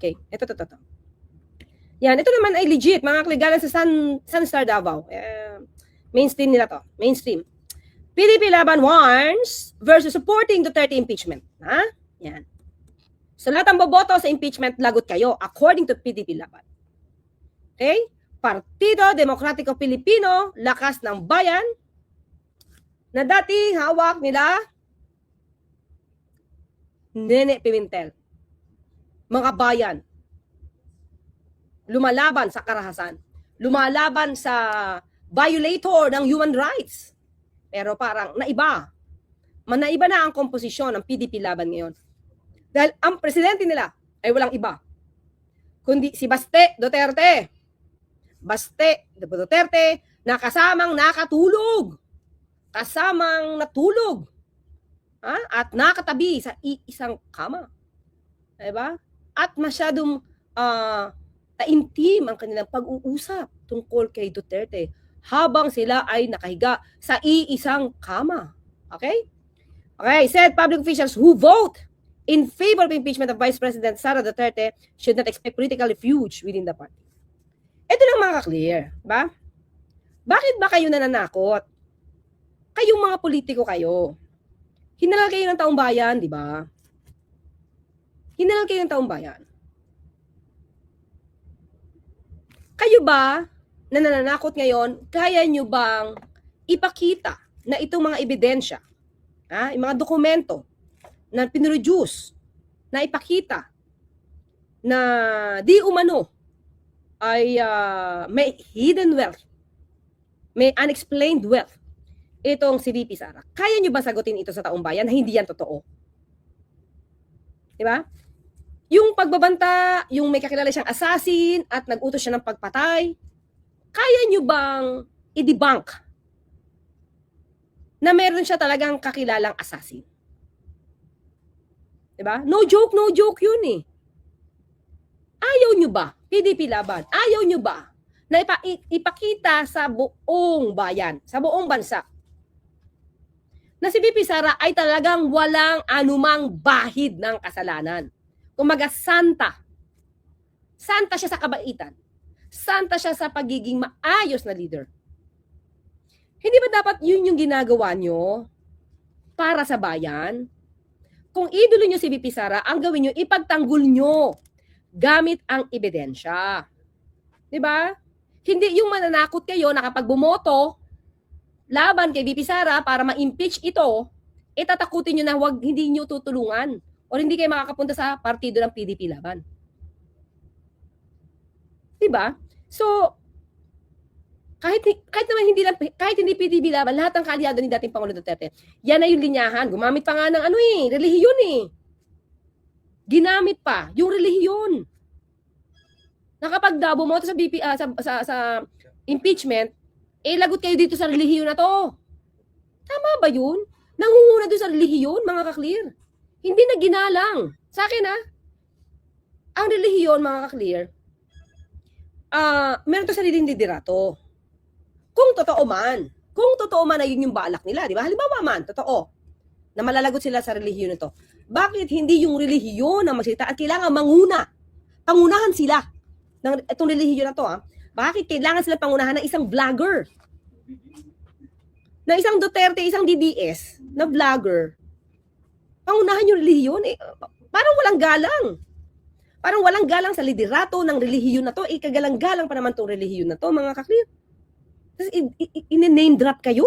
Okay, ito. Yan, ito naman ay legit, mga kaligalan sa Sunstar Davao. Mainstream nila to. Mainstream. PDP Laban warns versus supporting Duterte impeachment. Ha? Yan. So lahat ang boboto sa impeachment, lagot kayo, according to PDP Laban. Okay? Partido Demokratiko Pilipino, Lakas ng Bayan, na dati hawak nila Nene Pimentel. Mga bayan, lumalaban sa karahasan, lumalaban sa violator ng human rights. Pero parang naiba na ang komposisyon ng PDP Laban ngayon. Dahil ang presidente nila ay walang iba, kundi si Baste Duterte. Baste Duterte na kasamang nakatulog. Kasamang natulog. At nakatabi sa isang kama. Diba? At masyadong taimtim ang kanilang pag-uusap tungkol kay Duterte habang sila ay nakahiga sa iisang kama. Okay? Okay, said public officials who vote in favor of impeachment of Vice President Sara Duterte should not expect political refuge within the party. Ito lang makaka-clear, ba? Bakit ba kayo nananakot? Kayong mga politiko kayo. Hinalal kayo ng taong bayan, di ba? Hinalal kayo ng taong bayan. Kayo ba na nananakot ngayon, kaya nyo bang ipakita na itong mga ebidensya, yung mga dokumento na pinroduce, na ipakita na di umano ay may hidden wealth, may unexplained wealth, itong si VP Sara. Kaya nyo ba sagutin ito sa taong bayan na hindi yan totoo? Diba? Yung pagbabanta, yung may kakilala siyang assassin at nag-utos siya ng pagpatay, kaya nyo bang i-debunk na meron siya talagang kakilalang assassin? Diba? No joke yun eh. Ayaw nyo ba, PDP Laban, ayaw nyo ba na ipakita sa buong bayan, sa buong bansa, na si VP Sara ay talagang walang anumang bahid ng kasalanan. Kumaga, santa. Santa siya sa kabaitan. Santa siya sa pagiging maayos na leader. Hindi ba dapat yun yung ginagawa nyo para sa bayan? Kung idolo nyo si VP Sara, ang gawin nyo, ipagtanggol nyo gamit ang ebidensya. Diba? Hindi yung mananakot kayo na kapag bumoto laban kay VP Sara para ma-impeach ito, tatakutin nyo na hindi nyo tutulungan o hindi kayo makakapunta sa partido ng PDP Laban. Diba? So, kahit hindi PDP Laban, lahat ng kaalyado ni dating Pangulo Duterte, yan na yung linyahan. Gumamit pa nga ng relihiyon eh. Ginamit pa yung relihiyon. Na kapag bumoto sa sa impeachment, lagot kayo dito sa relihiyon na to. Tama ba yun? Nangunguna doon sa relihiyon, mga ka-clear. Hindi na ginalang. Sa akin ang relihiyon, mga ka-clear, meron to sariling liderato. Kung totoo man na yun yung balak nila, di ba? Halimbawa man, totoo, na malalagot sila sa relihiyon nito. Bakit hindi yung relihiyon ang magsalita at kailangan pangunahan sila ng itong relihiyon na to, Bakit kailangan sila pangunahan ng isang vlogger? Na isang Duterte, isang DDS na vlogger. Pangunahan yung relihiyon. Parang walang galang. Parang walang galang sa liderato ng relihiyon na to. Kagalang-galang pa naman tong relihiyon na to, mga ka-clear. Tapos in-name drop kayo?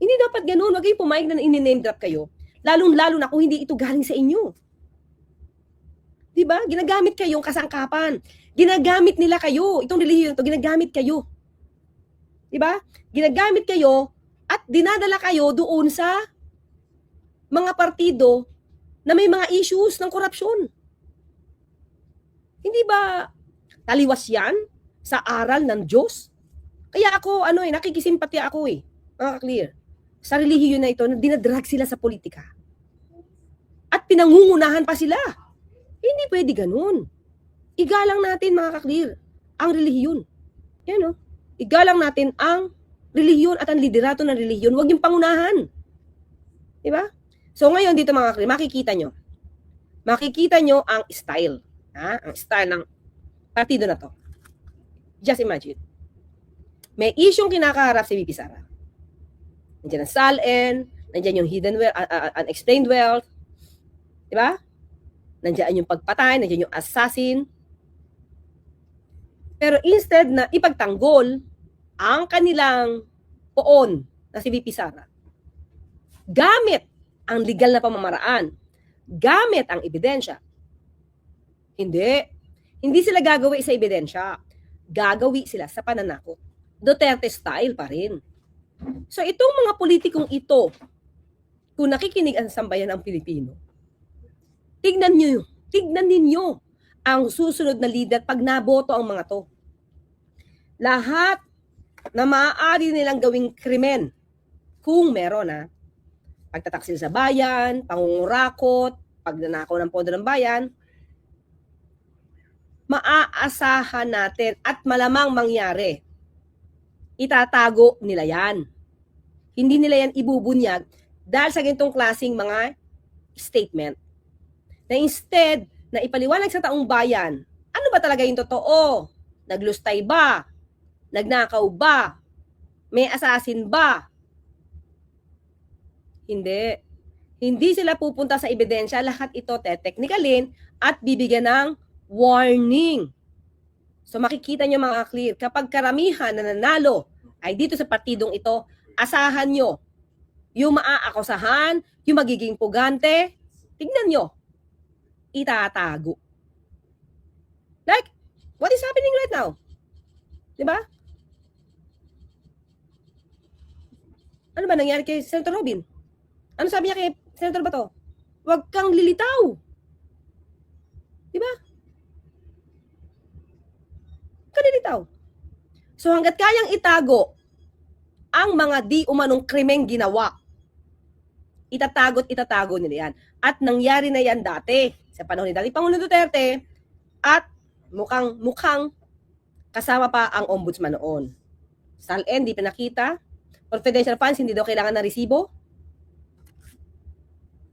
Hindi dapat ganun. Huwag kayong pumayag na in-name drop kayo. Lalong-lalo na kung hindi ito galing sa inyo. Diba? Ginagamit kayong kasangkapan. Ginagamit nila kayo. Itong relihiyon to, ginagamit kayo. Diba? Ginagamit kayo at dinadala kayo doon sa mga partido na may mga issues ng korupsyon. Hindi ba taliwas yan sa aral ng Diyos? Kaya ako, nakikisimpatya ako mga ka-clear. Sa relihiyon na ito, na dinadrag sila sa politika. At pinangungunahan pa sila. Hindi pwede ganun. Igalang natin, mga ka-clear, ang relihiyon. Yan, Igalang natin ang relihiyon at ang liderato ng relihiyon. Huwag yung pangunahan. Diba? So ngayon dito, mga ka-clear, makikita nyo ang style. Ang style ng partido na to. Just imagine. May isyong kinakaharap si VP Sara. Nandiyan ang SALN, nandiyan yung hidden wealth, unexplained wealth, di ba? Nandiyan yung pagpatay, nandiyan yung assassin. Pero instead na ipagtanggol ang kanilang poon na si VP Sara, gamit ang legal na pamamaraan, gamit ang ebidensya, hindi sila gagawi sa ebidensya. Gagawi sila sa pananakot. Duterte style pa rin. So itong mga politikong ito, kung nakikinig ang sambayan ng Pilipino, tignan ninyo ang susunod na leader pag naboto ang mga to. Lahat na maaari nilang gawing krimen, kung meron pagtataksil sa bayan, pangungurakot, pagnanakaw ng pondo ng bayan, maaasahan natin at malamang mangyari. Itatago nila yan. Hindi nila yan ibubunyag dahil sa ganitong klaseng mga statement. Na instead na ipaliwanag sa taong bayan, ano ba talaga yung totoo? Naglustay ba? Nagnakaw ba? May assassin ba? Hindi. Hindi sila pupunta sa ebidensya. Lahat ito technicalin at bibigyan ng warning. So makikita nyo mga clear, kapag karamihan na nanalo ay dito sa partidong ito, asahan nyo yung maaakusahan, yung magiging pugante, tignan nyo, itatago. Like, what is happening right now? Diba? Ano ba nangyari kay Senator Robin? Ano sabi niya kay Senator Bato? Huwag kang lilitaw. Diba? Kanilitaw. So hanggat kayang itago ang mga di umanong krimeng ginawa, itatago nila yan. At nangyari na yan dati, sa panahon ni dating Pangulong Duterte, at mukhang kasama pa ang ombudsman noon. SALN, di pinakita. Confidential funds, hindi daw kailangan ng resibo.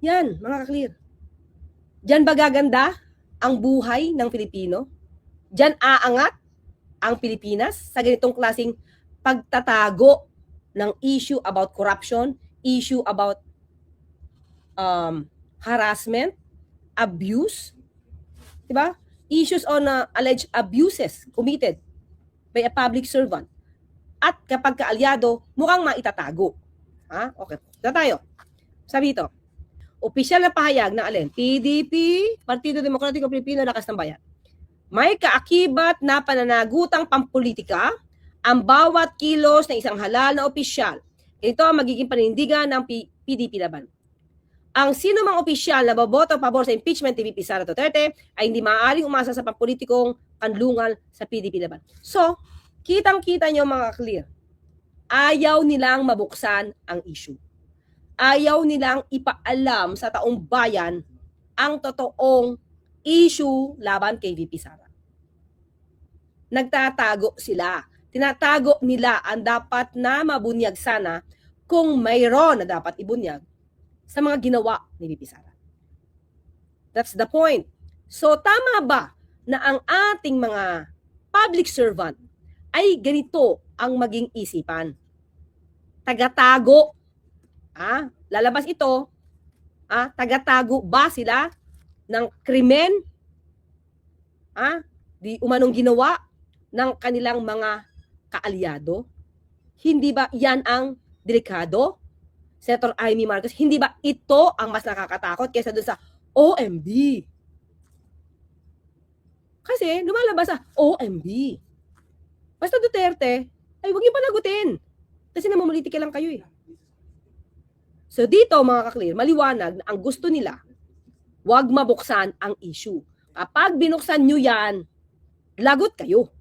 Yan, mga ka-clear. Diyan ba gaganda ang buhay ng Pilipino? Diyan aangat ang Pilipinas sa ganitong klaseng pagtatago ng issue about corruption, issue about harassment, abuse, diba? Issues on alleged abuses committed by a public servant. At kapag kaalyado, mukhang maitatago. Okay. Ito tayo. Sabi ito, opisyal na pahayag na alin? PDP, Partido Demokratiko Pilipino, Lakas ng Bayan. May kaakibat na pananagutang pampolitika ang bawat kilos ng isang halal na opisyal. Ito ang magiging panindigan ng PDP laban. Ang sino mang opisyal na boboto pabor sa impeachment ni VP Sara Duterte ay hindi maaaring umasa sa pampolitikong kanlungal sa PDP laban. So, kitang-kita nyo mga clear, ayaw nilang mabuksan ang issue. Ayaw nilang ipaalam sa taong bayan ang totoong issue laban kay VP Sara. Nagtatago sila. Tinatago nila ang dapat na mabunyag sana kung mayroon na dapat ibunyag sa mga ginawa ni VP Sara. That's the point. So tama ba na ang ating mga public servant ay ganito ang maging isipan? Tagatago. Lalabas ito. Tagatago ba sila ng krimen? Di umanong ginawa ng kanilang mga kaalyado? Hindi ba yan ang delikado? Senator Amy Marcos, hindi ba ito ang mas nakakatakot kaysa doon sa OMB? Kasi lumalabas sa OMB. Basta Duterte, ay huwag niyo panagutin. Kasi namumulitika lang kayo eh. So dito mga ka-clear, maliwanag na ang gusto nila, huwag mabuksan ang issue. Kapag binuksan nyo yan, lagot kayo.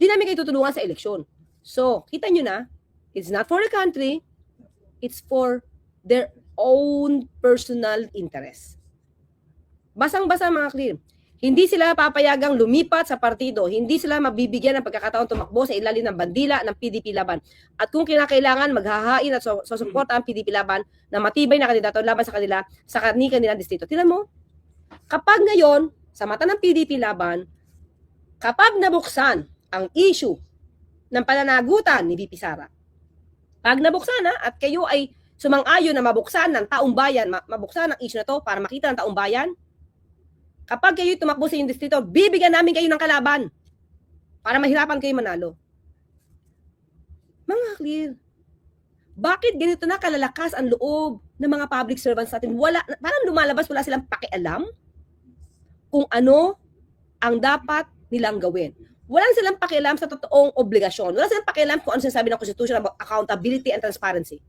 Di namin kayo tutulungan sa eleksyon. So, kita nyo na, it's not for the country, it's for their own personal interest. Basang-basa mga clear. Hindi sila papayagang lumipat sa partido. Hindi sila mabibigyan ng pagkakataon tumakbo sa ilalim ng bandila ng PDP laban. At kung kinakailangan, maghahain at susuporta ang PDP laban na matibay na kandidato laban sa kanila, sa kanilang distrito. Tingnan mo, kapag ngayon, sa mata ng PDP Laban, kapag nabuksan ang issue ng pananagutan ni VP Sara, pag nabuksan at kayo ay sumang-ayon na mabuksan ng taong bayan, mabuksan ang issue na to para makita ng taong bayan, kapag kayo tumakbo sa inyong distrito, bibigyan namin kayo ng kalaban para mahirapan kayo manalo. Mga clear. Bakit ganito na kalalakas ang loob ng mga public servants natin? Parang lumalabas, wala silang pakialam kung ano ang dapat nilang gawin. Wala silang pakialam sa totoong obligasyon. Wala silang pakialam kung ano sinasabi ng Constitution about accountability and transparency.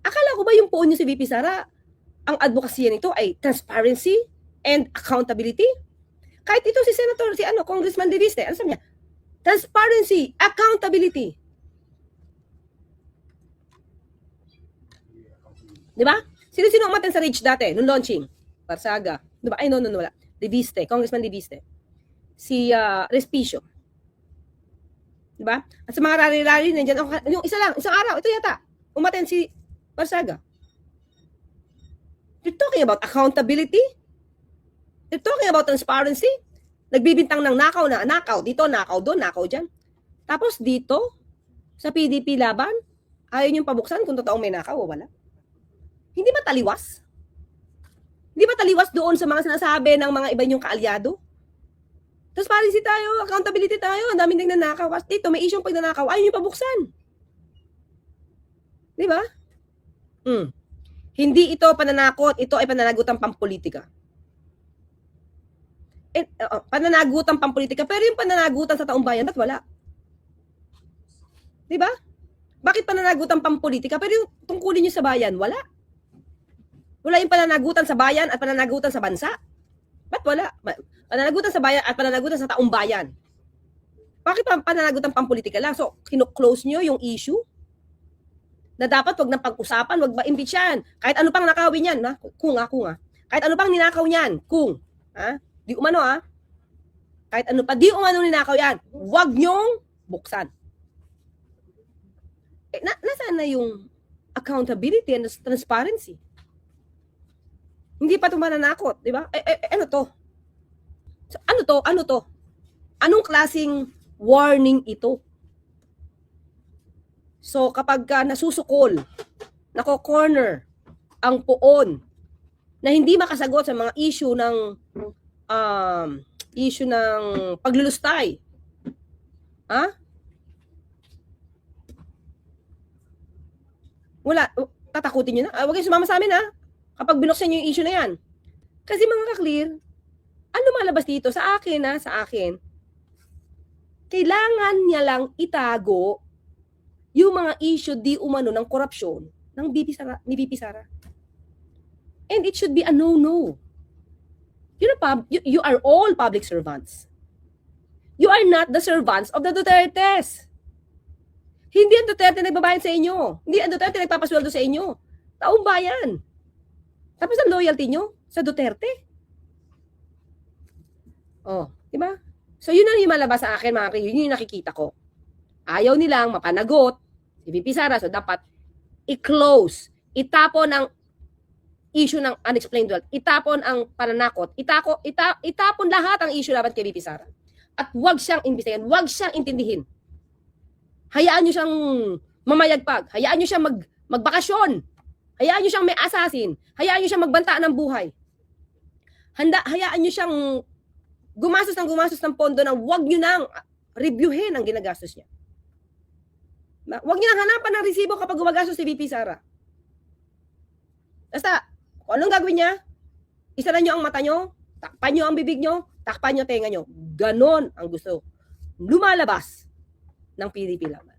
Akala ko ba yung poon niyo si VP Sara, ang advokasya nito ay transparency and accountability? Kahit ito si Senator, Congressman Diviste, ano sabi niya? Transparency, accountability. Di ba? Sino-sino umaten sa Rage dati, nung launching? Barsaga. Di ba? Ay, no, wala. Diviste, Congressman Diviste. Si Respicio. Di ba? At sa mga rally-rally, nandiyan, yung isang araw, ito yata, umaten si Barsaga. You're talking about accountability? You're talking about transparency? Nagbibintang ng nakaw, dito, nakaw doon, nakaw dyan. Tapos dito, sa PDP Laban, ayaw niyong pabuksan kung totoong may nakaw o wala. Hindi ba taliwas? Hindi ba taliwas doon sa mga sinasabi ng mga iba niyong kaalyado? Transparency tayo, accountability tayo, ang daming nagnanakaw. Dito, may isyong pagnanakaw, ayaw niyong pabuksan. Di ba? Hindi ito pananakot, ito ay pananagutang pampolitika. Pananagutang pampolitika, pero yung pananagutan sa taong bayan, ba't wala? Di ba? Bakit pananagutang pampolitika, pero yung tungkulin nyo sa bayan, wala? Wala yung pananagutan sa bayan at pananagutan sa bansa? Ba't wala? Pananagutan sa bayan at pananagutan sa taong bayan. Bakit pananagutan pampolitika lang? So, kino-close nyo yung issue na dapat wag nang pag-usapan, wag ba impeachan. Kahit ano pang nakawin yan, ha? Kung. Kahit ano pang ninakaw niyan, kung. Ha? Di umano, ha? Kahit ano pa, di umano ninakaw yan. Wag nyong buksan. Nasaan na yung accountability and transparency? Hindi pa ito mananakot, di ba? Ano to? So, ano to? Anong klaseng warning ito? So, kapag nasusukol, nako-corner ang poon na hindi makasagot sa mga issue ng paglulustay. Ha? Wala, tatakutin nyo na. Huwag kayo sumama sa amin, ha? Kapag binuksan nyo yung issue na yan. Kasi mga ka-clear, ano lumalabas dito? Sa akin, sa akin, kailangan niya lang itago yung mga issue di umano ng korupsyon ng ni VP Sara. And it should be a no-no. You are all public servants. You are not the servants of the Dutertes. Hindi ang Duterte nagbabayad sa inyo. Hindi ang Duterte nagpapasweldo sa inyo. Taong bayan. Tapos ang loyalty nyo sa Duterte. Di ba? So yun ang yung malabas sa akin, mga kaibigan. Yun yung nakikita ko. Ayaw nilang mapanagot si VP Sara. So dapat i-close. Itapon ang issue ng unexplained wealth. Itapon ang pananakot. Itapon lahat ang issue laban kay VP Sara. At huwag siyang imbestigahan. Huwag siyang intindihin. Hayaan nyo siyang mamayagpag. Hayaan nyo siyang magbakasyon. Hayaan nyo siyang may assassin. Hayaan nyo siyang magbanta ng buhay. Hayaan nyo siyang gumastos ng pondo na huwag nyo nang reviewin ang ginagastos niya. Huwag nyo nang hanapan ng resibo kapag gumagastos si VP Sara. Basta, kung anong gagawin niya, isara nyo ang mata nyo, takpan nyo ang bibig nyo, takpan nyo tenga nyo. Ganon ang gusto lumalabas ng PDP Laban.